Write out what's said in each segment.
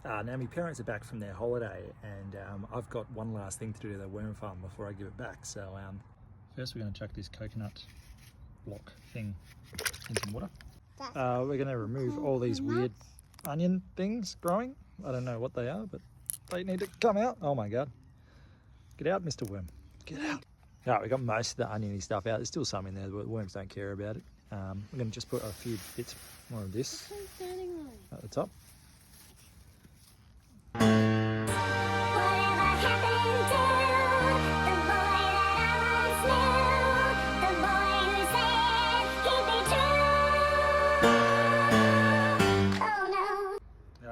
Now my parents are back from their holiday, and I've got one last thing to do to the worm farm before I give it back. So first we're going to chuck this coconut block thing in some water. We're going to remove all these weird onion things growing. I don't know what they are, but they need to come out. Oh my god. Get out, Mr. Worm. Get out. Alright, we got most of the oniony stuff out. There's still some in there, but the worms don't care about it. We're going to just put a few bits more of this at the top.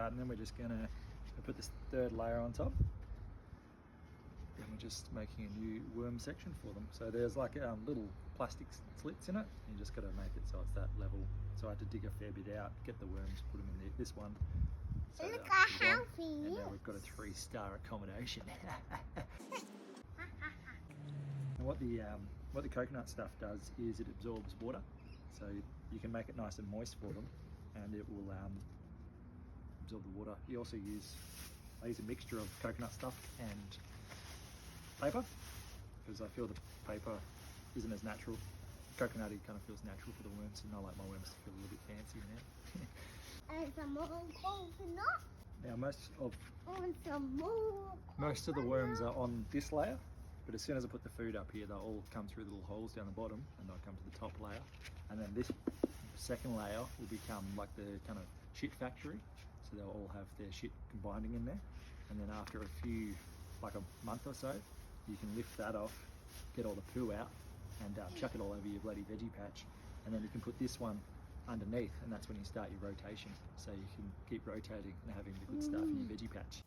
And then we're just going to put this third layer on top. And we're just making a new worm section for them. So there's like little plastic slits in it. You just got to make it so it's that level. So I had to dig a fair bit out, get the worms, put them in this one. So look how healthy. And now we've got a 3-star accommodation. And what the coconut stuff does is it absorbs water. So you can make it nice and moist for them, and it will absorb the water. You also use a mixture of coconut stuff and paper, because I feel the paper isn't as natural. Coconutty kind of feels natural for the worms, and I like my worms to feel a little bit fancy now. And some more coconut. Now most of the worms worms are on this layer, but as soon as I put the food up here, they'll all come through little holes down the bottom, and they'll come to the top layer, and then this second layer will become like the kind of shit factory. So they'll all have their shit combining in there, and then after a few, like a month or so, you can lift that off, get all the poo out, and chuck it all over your bloody veggie patch, and then you can put this one underneath, and that's when you start your rotation, so you can keep rotating and having the good stuff in your veggie patch.